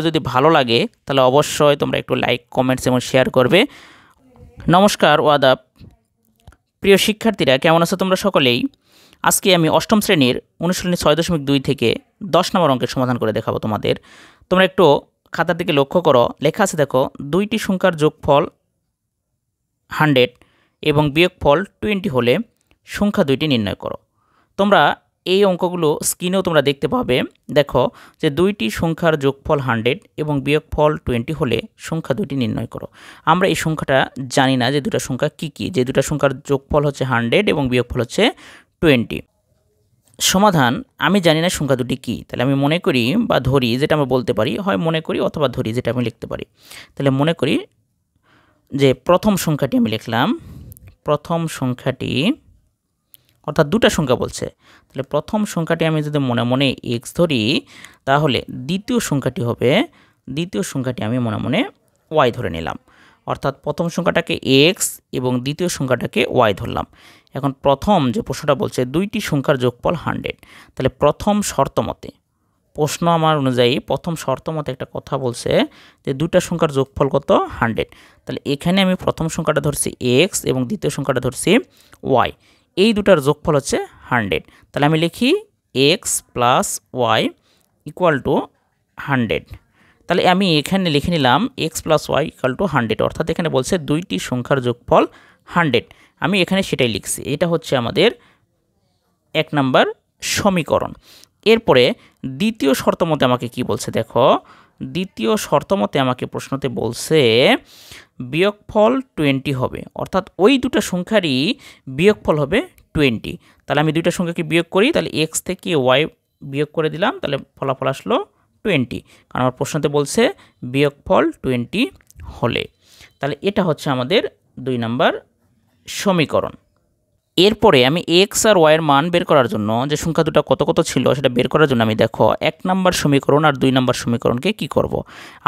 যদি ভালো লাগে তাহলে অবশ্যই তোমরা একটু লাইক, কমেন্টস এবং শেয়ার করবে। নমস্কার ও আদাব, প্রিয় শিক্ষার্থীরা, কেমন আছো তোমরা সকলেই? আজকে আমি অষ্টম শ্রেণীর অনুশীলনী 6.2 থেকে 10 নম্বর অঙ্কের সমাধান করে দেখাবো তোমাদের। তোমরা একটু খাতার দিকে লক্ষ্য করো, লেখা আছে দেখো, দুইটি সংখ্যার যোগফল 100 এবং বিয়োগফল 20 হলে সংখ্যা দুইটি নির্ণয় করো। তোমরা এই অঙ্কগুলো স্ক্রিনেও তোমরা দেখতে পাবে। দেখো যে দুইটি সংখ্যার যোগফল 100 এবং বিয়োগফল 20 হলে সংখ্যা দুইটি নির্ণয় করো। আমরা এই সংখ্যাটা জানি না যে দুটো সংখ্যা কি কি, যে দুটো সংখ্যার যোগফল হচ্ছে 100 এবং বিয়োগফল হচ্ছে 20। সমাধান, আমি জানি না সংখ্যা দুটি কী, তাহলে আমি মনে করি বা ধরি, যেটা আমরা বলতে পারি, হয় মনে করি অথবা ধরি, যেটা আমি লিখতে পারি। তাহলে মনে করি যে প্রথম সংখ্যাটি আমি লিখলাম, প্রথম সংখ্যাটি, অর্থাৎ দুটো সংখ্যা বলছে, তাহলে প্রথম সংখ্যাটি আমি যদি মনে মনে x ধরি, তাহলে দ্বিতীয় সংখ্যাটি হবে, দ্বিতীয় সংখ্যাটি আমি মনে মনে y ধরে নিলাম। অর্থাৎ প্রথম সংখ্যাটাকে x এবং দ্বিতীয় সংখ্যাটাকে y ধরলাম। এখন প্রথম যে প্রশ্নটা বলছে দুইটি সংখ্যার যোগফল 100, তাহলে প্রথম শর্ত মতে, প্রশ্ন আমার অনুযায়ী প্রথম শর্ত মতে একটা কথা বলছে যে দুইটা সংখ্যার যোগফল কত? 100। তাহলে এখানে আমি প্রথম সংখ্যাটা ধরছি x এবং দ্বিতীয় সংখ্যাটা ধরছি y, এই দুটার যোগফল হচ্ছে 100। তাহলে আমি লিখি x plus y equal to 100। তাহলে আমি এখানে লিখে নিলাম x plus y equal to 100, অর্থাৎ এখানে বলছে দুইটি সংখ্যার যোগফল 100। আমি এখানে সেটাই লিখছি, এটা হচ্ছে আমাদের 1 নম্বর সমীকরণ। এরপরে দ্বিতীয় শর্ত মতে আমাকে কি বলছে দেখো, দ্বিতীয় শর্ত মতে আমাকে প্রশ্নতে বলছে বিয়োগফল 20 হবে, অর্থাৎ ওই দুটো সংখ্যারই বিয়োগফল হবে 20। তাহলে আমি দুইটা সংখ্যাকে বিয়োগ করি, তাহলে x থেকে y বিয়োগ করে দিলাম, তাহলে ফলাফল আসলো 20, কারণ আমার প্রশ্নতে বলছে বিয়োগফল 20 হলে। তাহলে এটা হচ্ছে আমাদের 2 নম্বর সমীকরণ। এরপরে আমি x আর y এর মান বের করার জন্য, যে সংখ্যা দুটো কত কত ছিল সেটা বের করার জন্য আমি দেখো 1 নম্বর সমীকরণ আর 2 নম্বর সমীকরণকে কি করব,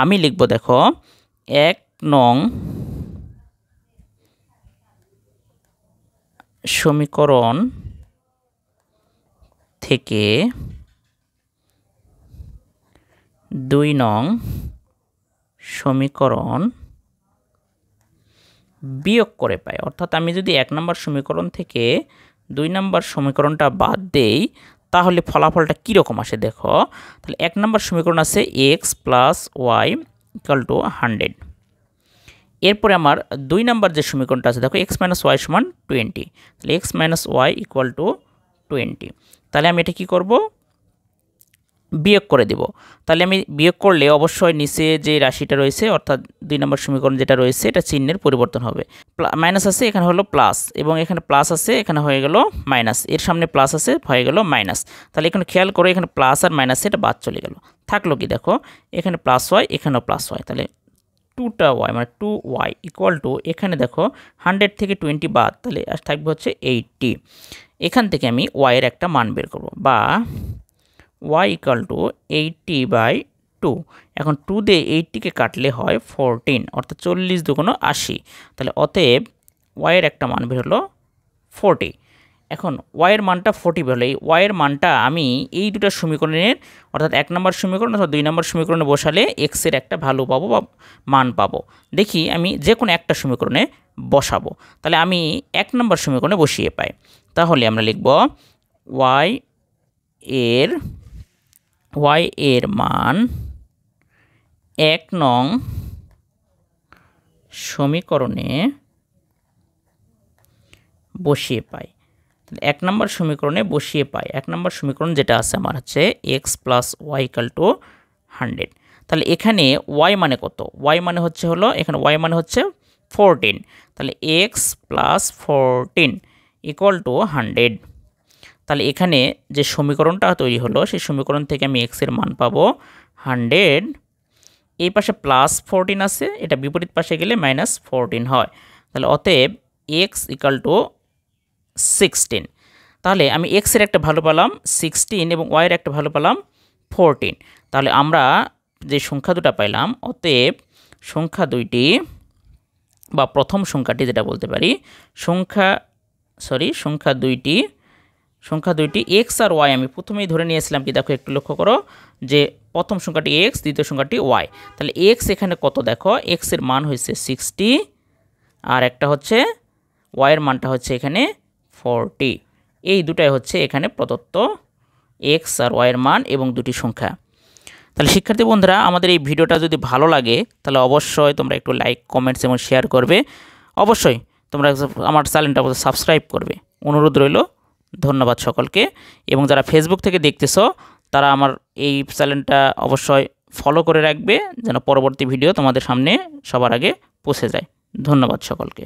আমি লিখব দেখো 1 নং সমীকরণ থেকে 2 নং সমীকরণ বিয়োগ করে পাই। অর্থাৎ আমি যদি 1 নম্বর সমীকরণ থেকে 2 নম্বর সমীকরণটা বাদ দেই, তাহলে ফলাফলটা কীরকম আসে দেখো। তাহলে 1 নম্বর সমীকরণ আছে x plus y equal to 100। এরপরে আমার 2 নম্বর যে সমীকরণটা আছে দেখো x মাইনাস ওয়াই সমান 20, তাহলে x minus y equal to 20। তাহলে আমি এটা কী করব, বিয়োগ করে দেব। তাহলে আমি বিয়োগ করলে অবশ্যই নিচে যে রাশিটা রয়েছে, অর্থাৎ 2 নম্বর সমীকরণ যেটা রয়েছে, এটা চিহ্নের পরিবর্তন হবে। মাইনাস আছে, এখানে হলো প্লাস, এবং এখানে প্লাস আছে, এখানে হয়ে গেল মাইনাস, এর সামনে প্লাস আছে, হয়ে গেল মাইনাস। তাহলে এখানে খেয়াল করে এখানে প্লাস আর মাইনাস এটা বাদ চলে গেল, থাকলো কি দেখো, এখানে প্লাস ওয়াই, এখানেও প্লাস ওয়াই, তাহলে 2টা ওয়াই মানে 2y ইকুয়াল টু, এখানে দেখো 100 থেকে 20 বাদ, তাহলে থাকবে হচ্ছে 80। এখান থেকে আমি y এর একটা মান বের করব, বা y ইকুয়াল টু 80/2। এখন 2 দিয়ে 80কে কাটলে হয় 14, অর্থাৎ 40 দুগুণ 80। তাহলে অতএব y এর একটা মান বের হলো 40। এখন y এর মানটা 40 বের হলো, এই y এর মানটা আমি এই দুটো সমীকরণের, অর্থাৎ 1 নম্বর সমীকরণ অথবা 2 নম্বর সমীকরণে বসালে x এর একটা ভ্যালু পাবো বা মান পাবো। দেখি আমি যে কোনো একটা সমীকরণে বসাবো। তাহলে আমি 1 নম্বর সমীকরণে বসিয়ে পাই, তাহলে আমরা লিখব y এর মান 1 নং সমীকরণে বসিয়ে পাই। 1 নম্বর সমীকরণে বসিয়ে পাই, 1 নম্বর সমীকরণ যেটা আছে আমার হচ্ছে x plus y equal to 100। তাহলে এখানে y মানে কত, y মানে হচ্ছে হলো, এখানে y মানে হচ্ছে 14, তাহলে x প্লাস 14 ইকুয়াল টু 100। তাহলে এখানে যে সমীকরণটা তৈরি হলো, সেই সমীকরণ থেকে আমি x এর মান পাবো 100। এই পাশে প্লাস 14 আছে, এটা বিপরীত পাশে গেলে মাইনাস 14 হয়। তাহলে অতএব x ইকুয়াল টু 16। তাহলে আমি x এর একটা ভ্যালু পেলাম 16 এবং y এর একটা ভ্যালু পেলাম 14। তাহলে আমরা যে সংখ্যা দুটো পাইলাম, অতএব সংখ্যা দুইটি বা প্রথম সংখ্যাটি যেটা বলতে পারি, সংখ্যা দুইটি x আর y আমি প্রথমেই ধরে নিয়েছিলাম কি দেখো, একটু লক্ষ্য করো যে প্রথম সংখ্যাটি এক্স, দ্বিতীয় সংখ্যাটি ওয়াই। তাহলে এক্স এখানে কত দেখো, এক্স এর মান হচ্ছে 60 আর একটা হচ্ছে ওয়াইয়ের মানটা হচ্ছে এখানে 40। এই দুটাই হচ্ছে এখানে প্রদত্ত এক্স আর ওয়াইয়ের মান এবং দুটি সংখ্যা। তাহলে শিক্ষার্থী বন্ধুরা, আমাদের এই ভিডিওটা যদি ভালো লাগে তাহলে অবশ্যই তোমরা একটু লাইক, কমেন্টস এবং শেয়ার করবে। অবশ্যই তোমরা আমার চ্যানেলটা সাবস্ক্রাইব করবে, অনুরোধ রইল। ধন্যবাদ সকলকে। এবং যারা ফেসবুক থেকে দেখতেছো তারা আমার এই চ্যানেলটা অবশ্যই ফলো করে রাখবে, যেন পরবর্তী ভিডিও তোমাদের সামনে সবার আগে পৌঁছে যায়। ধন্যবাদ সকলকে।